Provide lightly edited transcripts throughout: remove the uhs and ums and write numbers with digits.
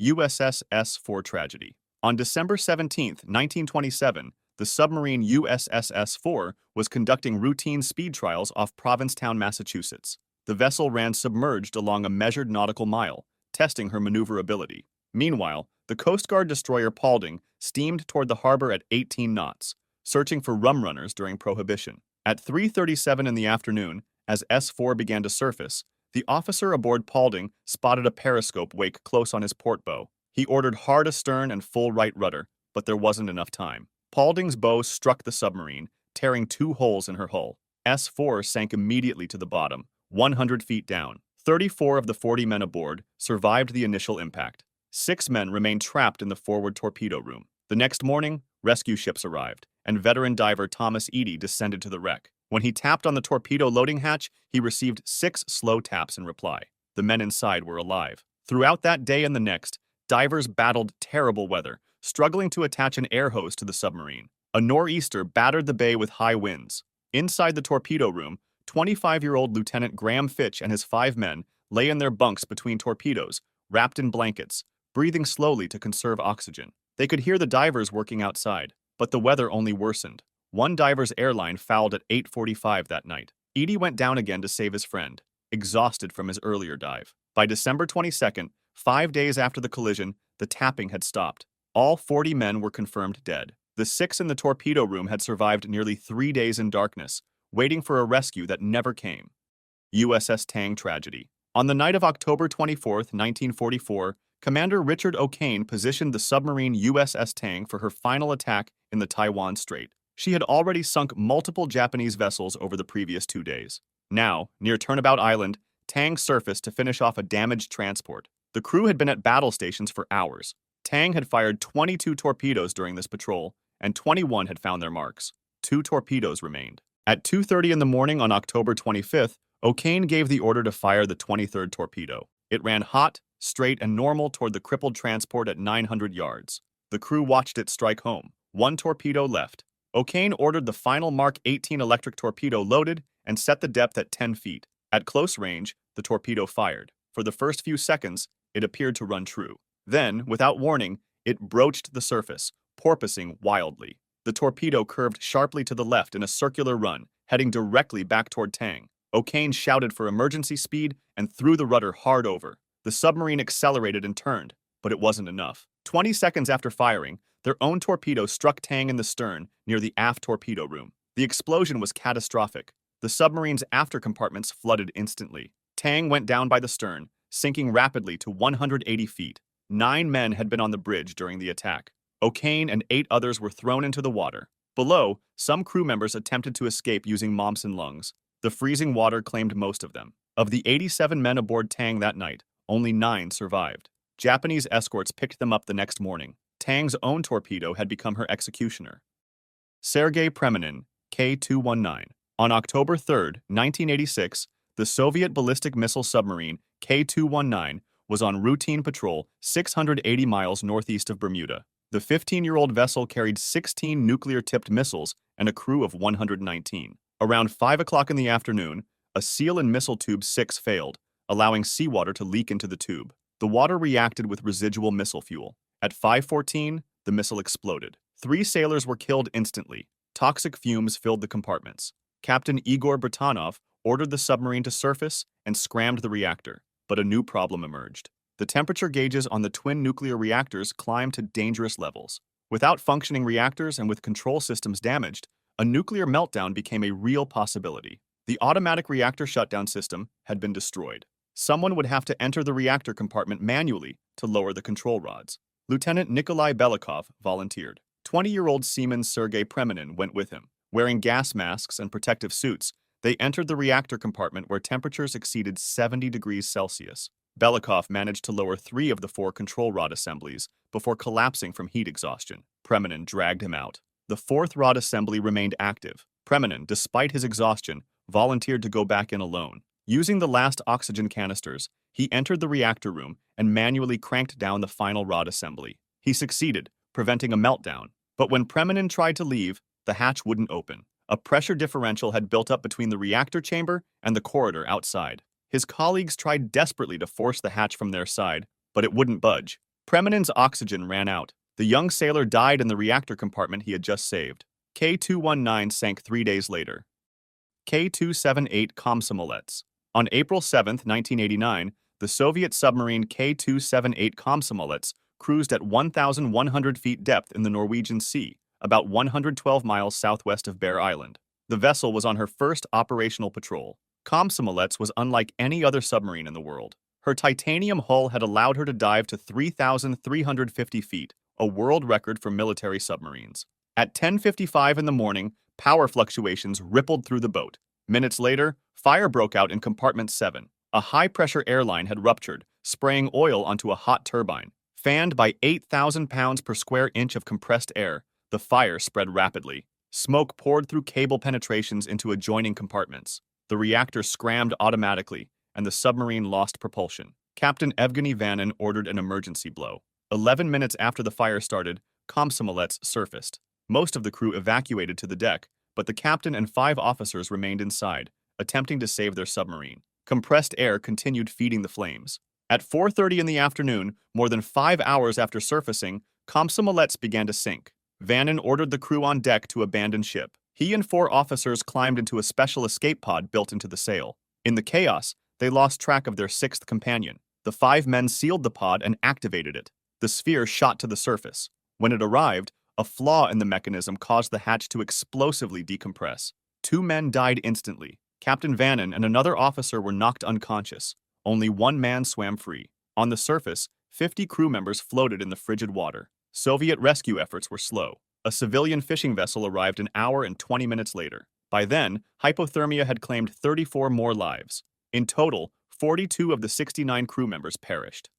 USS S-4 Tragedy. On December 17, 1927, the submarine USS S-4 was conducting routine speed trials off Provincetown, Massachusetts. The vessel ran submerged along a measured nautical mile, testing her maneuverability. Meanwhile, the Coast Guard destroyer Paulding steamed toward the harbor at 18 knots, searching for rum runners during Prohibition. At 3:37 in the afternoon, as S-4 began to surface, the officer aboard Paulding spotted a periscope wake close on his port bow. He ordered hard astern and full right rudder, but there wasn't enough time. Paulding's bow struck the submarine, tearing 2 holes in her hull. S-4 sank immediately to the bottom, 100 feet down. 34 of the 40 men aboard survived the initial impact. 6 men remained trapped in the forward torpedo room. The next morning, rescue ships arrived, and veteran diver Thomas Eady descended to the wreck. When he tapped on the torpedo loading hatch, he received 6 slow taps in reply. The men inside were alive. Throughout that day and the next, divers battled terrible weather, struggling to attach an air hose to the submarine. A nor'easter battered the bay with high winds. Inside the torpedo room, 25-year-old Lieutenant Graham Fitch and his 5 men lay in their bunks between torpedoes, wrapped in blankets, breathing slowly to conserve oxygen. They could hear the divers working outside, but the weather only worsened. One diver's airline fouled at 8:45 that night. Eady went down again to save his friend, exhausted from his earlier dive. By December 22nd, 5 days after the collision, the tapping had stopped. All 40 men were confirmed dead. The 6 in the torpedo room had survived nearly 3 days in darkness, waiting for a rescue that never came. USS Tang Tragedy. On the night of October 24, 1944, Commander Richard O'Kane positioned the submarine USS Tang for her final attack in the Taiwan Strait. She had already sunk multiple Japanese vessels over the previous 2 days. Now, near Turnabout Island, Tang surfaced to finish off a damaged transport. The crew had been at battle stations for hours. Tang had fired 22 torpedoes during this patrol, and 21 had found their marks. 2 torpedoes remained. At 2:30 in the morning on October 25th, O'Kane gave the order to fire the 23rd torpedo. It ran hot, straight, and normal toward the crippled transport at 900 yards. The crew watched it strike home. 1 torpedo left. O'Kane ordered the final Mark 18 electric torpedo loaded and set the depth at 10 feet. At close range, the torpedo fired. For the first few seconds, it appeared to run true. Then, without warning, it broached the surface, porpoising wildly. The torpedo curved sharply to the left in a circular run, heading directly back toward Tang. O'Kane shouted for emergency speed and threw the rudder hard over. The submarine accelerated and turned, but it wasn't enough. 20 seconds after firing, their own torpedo struck Tang in the stern near the aft torpedo room. The explosion was catastrophic. The submarine's after compartments flooded instantly. Tang went down by the stern, sinking rapidly to 180 feet. 9 men had been on the bridge during the attack. O'Kane and 8 others were thrown into the water. Below, some crew members attempted to escape using Momsen lungs. The freezing water claimed most of them. Of the 87 men aboard Tang that night, only 9 survived. Japanese escorts picked them up the next morning. Tang's own torpedo had become her executioner. Sergei Preminin, K-219. On October 3, 1986, the Soviet ballistic missile submarine K-219 was on routine patrol 680 miles northeast of Bermuda. The 15-year-old vessel carried 16 nuclear-tipped missiles and a crew of 119. Around 5 o'clock in the afternoon, a seal in missile tube 6 failed, allowing seawater to leak into the tube. The water reacted with residual missile fuel. At 5:14, the missile exploded. 3 sailors were killed instantly. Toxic fumes filled the compartments. Captain Igor Britanov ordered the submarine to surface and scrammed the reactor, but a new problem emerged. The temperature gauges on the twin nuclear reactors climbed to dangerous levels. Without functioning reactors and with control systems damaged, a nuclear meltdown became a real possibility. The automatic reactor shutdown system had been destroyed. Someone would have to enter the reactor compartment manually to lower the control rods. Lieutenant Nikolai Belikov volunteered. 20-year-old seaman Sergei Preminin went with him. Wearing gas masks and protective suits, they entered the reactor compartment where temperatures exceeded 70 degrees Celsius. Belikov managed to lower 3 of the 4 control rod assemblies before collapsing from heat exhaustion. Preminin dragged him out. The 4th rod assembly remained active. Preminin, despite his exhaustion, volunteered to go back in alone. Using the last oxygen canisters, he entered the reactor room and manually cranked down the final rod assembly. He succeeded, preventing a meltdown. But when Preminin tried to leave, the hatch wouldn't open. A pressure differential had built up between the reactor chamber and the corridor outside. His colleagues tried desperately to force the hatch from their side, but it wouldn't budge. Preminin's oxygen ran out. The young sailor died in the reactor compartment he had just saved. K-219 sank 3 days later. K-278 Komsomolets. On April 7, 1989, the Soviet submarine K-278 Komsomolets cruised at 1,100 feet depth in the Norwegian Sea, about 112 miles southwest of Bear Island. The vessel was on her first operational patrol. Komsomolets was unlike any other submarine in the world. Her titanium hull had allowed her to dive to 3,350 feet, a world record for military submarines. At 10:55 in the morning, power fluctuations rippled through the boat. Minutes later, fire broke out in compartment 7. A high-pressure airline had ruptured, spraying oil onto a hot turbine. Fanned by 8,000 pounds per square inch of compressed air, the fire spread rapidly. Smoke poured through cable penetrations into adjoining compartments. The reactor scrammed automatically, and the submarine lost propulsion. Captain Evgeny Vanin ordered an emergency blow. 11 minutes after the fire started, Komsomolets surfaced. Most of the crew evacuated to the deck, but the captain and 5 officers remained inside, attempting to save their submarine. Compressed air continued feeding the flames. At 4:30 in the afternoon, more than 5 hours after surfacing, Komsomolets began to sink. Vanin ordered the crew on deck to abandon ship. He and 4 officers climbed into a special escape pod built into the sail. In the chaos, they lost track of their 6th companion. The 5 men sealed the pod and activated it. The sphere shot to the surface. When it arrived, a flaw in the mechanism caused the hatch to explosively decompress. 2 men died instantly. Captain Vanin and another officer were knocked unconscious. Only 1 man swam free. On the surface, 50 crew members floated in the frigid water. Soviet rescue efforts were slow. A civilian fishing vessel arrived an hour and 20 minutes later. By then, hypothermia had claimed 34 more lives. In total, 42 of the 69 crew members perished.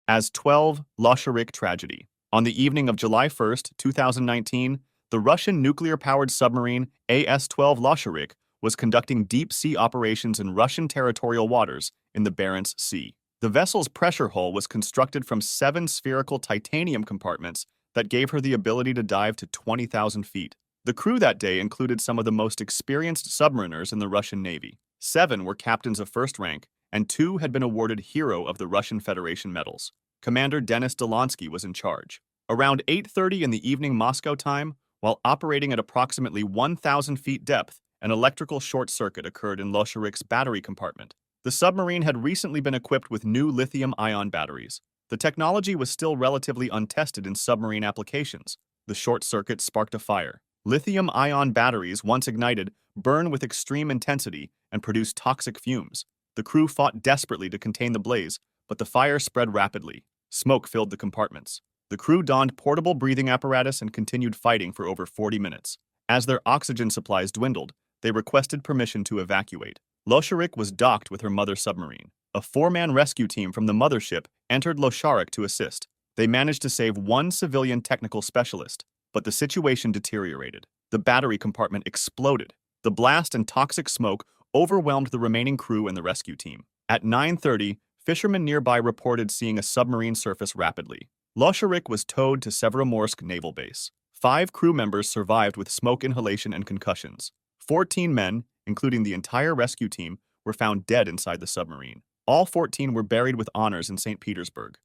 As 12, Losharik Tragedy. On the evening of July 1, 2019, the Russian nuclear-powered submarine AS-12 Losharik was conducting deep-sea operations in Russian territorial waters in the Barents Sea. The vessel's pressure hull was constructed from 7 spherical titanium compartments that gave her the ability to dive to 20,000 feet. The crew that day included some of the most experienced submariners in the Russian Navy. 7 were captains of first rank, and 2 had been awarded Hero of the Russian Federation medals. Commander Denis Delansky was in charge. Around 8:30 in the evening Moscow time, while operating at approximately 1,000 feet depth, an electrical short circuit occurred in Losharik's battery compartment. The submarine had recently been equipped with new lithium-ion batteries. The technology was still relatively untested in submarine applications. The short circuit sparked a fire. Lithium-ion batteries, once ignited, burn with extreme intensity and produce toxic fumes. The crew fought desperately to contain the blaze, but the fire spread rapidly. Smoke filled the compartments. The crew donned portable breathing apparatus and continued fighting for over 40 minutes. As their oxygen supplies dwindled, they requested permission to evacuate. Losharik was docked with her mother submarine. A 4-man rescue team from the mothership entered Losharik to assist. They managed to save 1 civilian technical specialist, but the situation deteriorated. The battery compartment exploded. The blast and toxic smoke overwhelmed the remaining crew and the rescue team. At 9:30, fishermen nearby reported seeing a submarine surface rapidly. Losharik was towed to Severomorsk Naval Base. 5 crew members survived with smoke inhalation and concussions. 14 men, including the entire rescue team, were found dead inside the submarine. All 14 were buried with honors in St. Petersburg.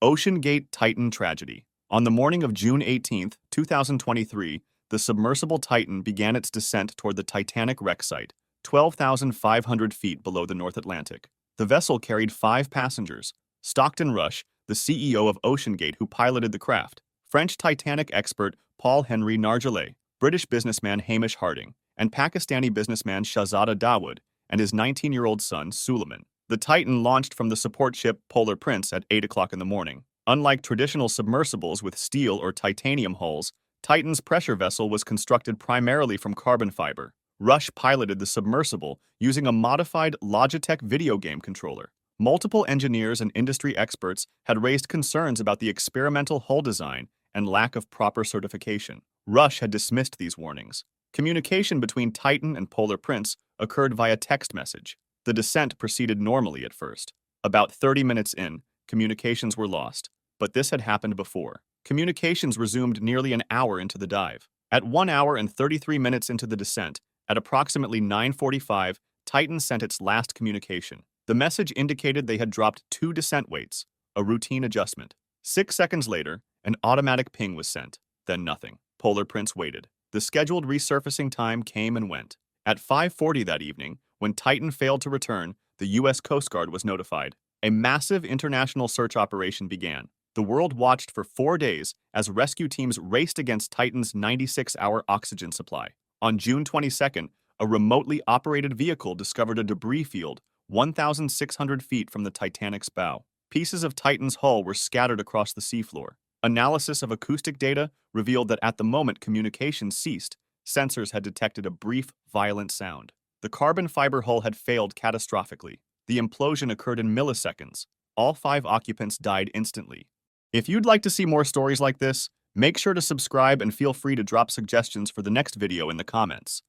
OceanGate Titan Tragedy. On the morning of June 18, 2023, the submersible Titan began its descent toward the Titanic wreck site, 12,500 feet below the North Atlantic. The vessel carried 5 passengers: Stockton Rush, the CEO of OceanGate who piloted the craft; French Titanic expert Paul-Henri Nargeolet; British businessman Hamish Harding; and Pakistani businessman Shahzada Dawood and his 19-year-old son Suleiman. The Titan launched from the support ship Polar Prince at 8 o'clock in the morning. Unlike traditional submersibles with steel or titanium hulls, Titan's pressure vessel was constructed primarily from carbon fiber. Rush piloted the submersible using a modified Logitech video game controller. Multiple engineers and industry experts had raised concerns about the experimental hull design and lack of proper certification. Rush had dismissed these warnings. Communication between Titan and Polar Prince occurred via text message. The descent proceeded normally at first. About 30 minutes in, communications were lost, but this had happened before. Communications resumed nearly an hour into the dive. At 1 hour and 33 minutes into the descent, at approximately 9:45, Titan sent its last communication. The message indicated they had dropped 2 descent weights, a routine adjustment. 6 seconds later, an automatic ping was sent. Then nothing. Polar Prince waited. The scheduled resurfacing time came and went. At 5:40 that evening, when Titan failed to return, the U.S. Coast Guard was notified. A massive international search operation began. The world watched for 4 days as rescue teams raced against Titan's 96-hour oxygen supply. On June 22nd, a remotely operated vehicle discovered a debris field 1,600 feet from the Titanic's bow. Pieces of Titan's hull were scattered across the seafloor. Analysis of acoustic data revealed that at the moment communication ceased, sensors had detected a brief, violent sound. The carbon fiber hull had failed catastrophically. The implosion occurred in milliseconds. All 5 occupants died instantly. If you'd like to see more stories like this, make sure to subscribe and feel free to drop suggestions for the next video in the comments.